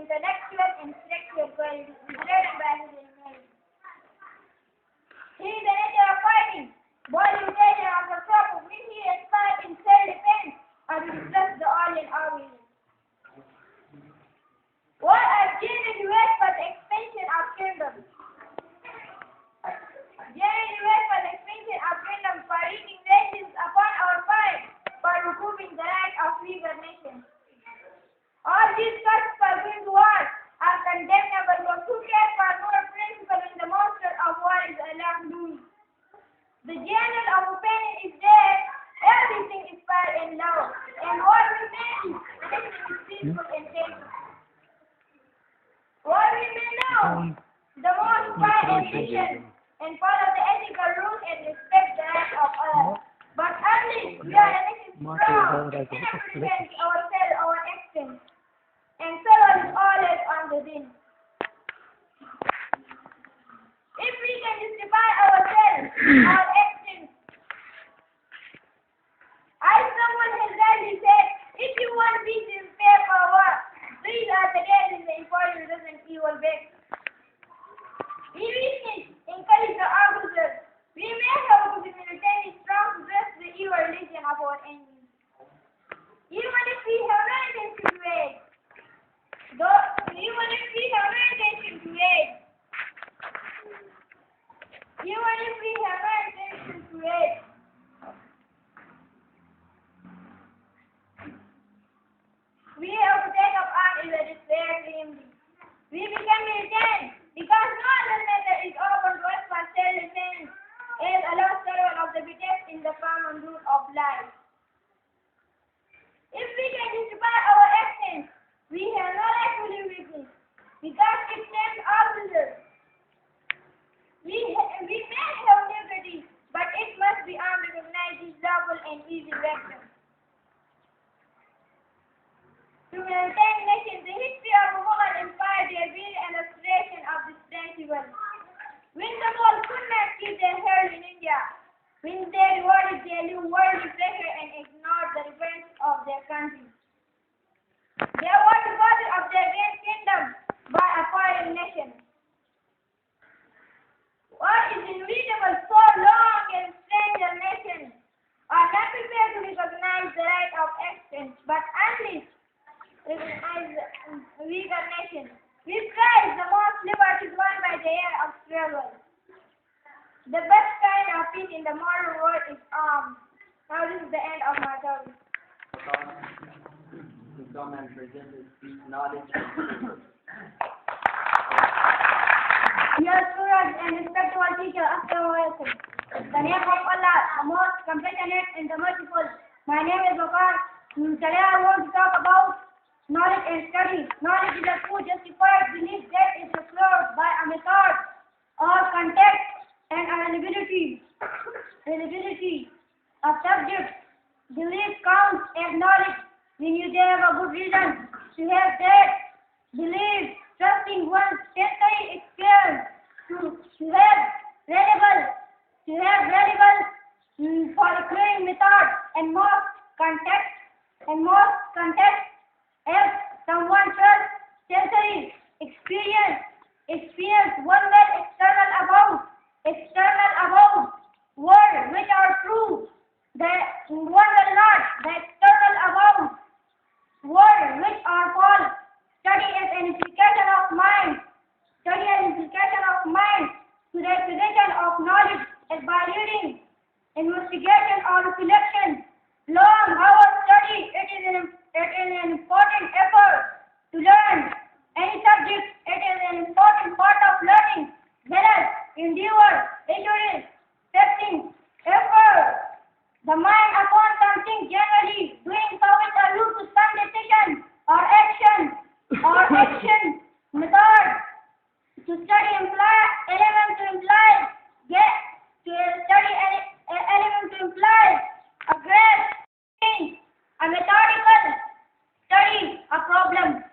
intellectual and intellectual qualities written by his enemies. He is the nature of fighting, body mutation of the crop of which he aspired in self-defense or to discuss the alien origin. What are genuine ways for the expansion of kingdom? Genuine ways for the expansion of kingdom for reaching nations upon our fight for recouping the right of weaker nations. All these cuts for going to war are condemnable, but who cares for more principle when the monster of war is allowed loose? The general of opinion is that everything is fair and love, and what remains, everything is peaceful and safe. What we may know, the most fair and patient, and follow the ethical rules and respect the rights of others. But only we are a nation strong, we cannot prevent ourselves our actions, and sorrow is always on the din. If we can justify ourselves, our actions, as someone has rightly said, if you want peace in fair for war, these are the days in the important doesn't evil back. We witness, encourage the officers. We may have to be military strong to dress the evil religion of our enemies. Even if we have no intention to aid, even if we have no intention to aid, even if we have no intention to aid, we have to take up arms in a despair grimly. We become militant because no other method is open to us for self-defense as a lost servant of the bitterness in the common root of life. If we can justify our actions, we have no right to live with this because it sends officers. We may have liberty, but it must be armed to recognize these lawful and easy weapons. To maintain nations, the history of a woman inspired their will and aspiration of this principle. When the world could not keep their herd in India, when they rewarded their new worldly pleasure and ignored the revenge of their country, they were departed of their great kingdom by a foreign nation. What is inevitable so long and stranger nations are not prepared to recognize the right of exchange, but unleash recognize weaker nations. We prize the most liberties won by the air of struggle. The best kind of peace in the modern world is arms. Now this is the end of my talk. To come and present his speech, knowledge and truth. Dear students and respectable teacher, Assalamu alaikum. The name of Allah, the most compassionate and the merciful. My name is Bakar. Today I want to talk about knowledge and study. Knowledge is a true justified belief that is disclosed by a method or context and availability of subject. Belief counts as knowledge when you have a good reason to have that belief, trusting one's sensory experience to have reliable for the clearing method and most context as someone trusts sensory experience one well external about world which are true, that one will not the external about world which are false. Study as an implication of mind to the acquisition of knowledge as by reading, investigation or reflection. Long hour study, it is an important effort to learn any subject. It is an important part of learning. Whereas endeavor, assurance, testing, effort, the mind upon something generally doing so with a view to some decision or action method. To study element to imply a grasp, a methodical study, a problem.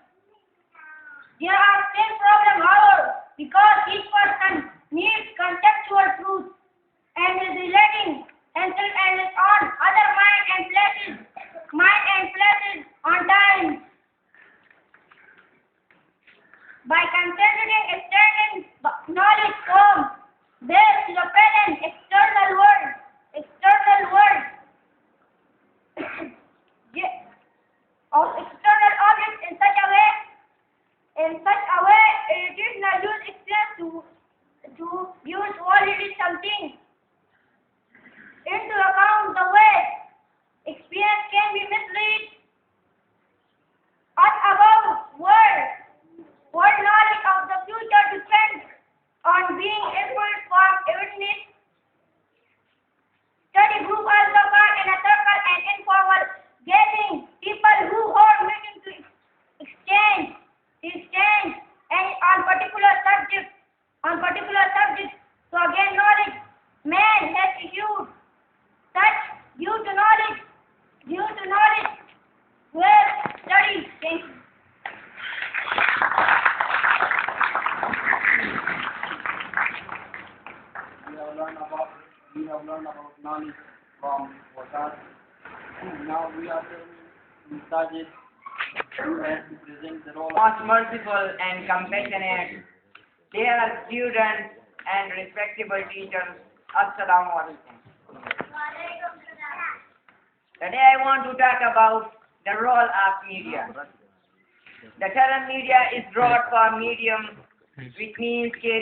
There are still problems, however, because each person needs contextual truth and is relating himself and his own other mind and places on time. learned about knowledge from Wakas. Now we are turning to Sajid, who has to present the role Most merciful and compassionate, dear students and respectable teachers, Assalamu alaikum. Today I want to talk about the role of media. The term media is brought from medium, which means carry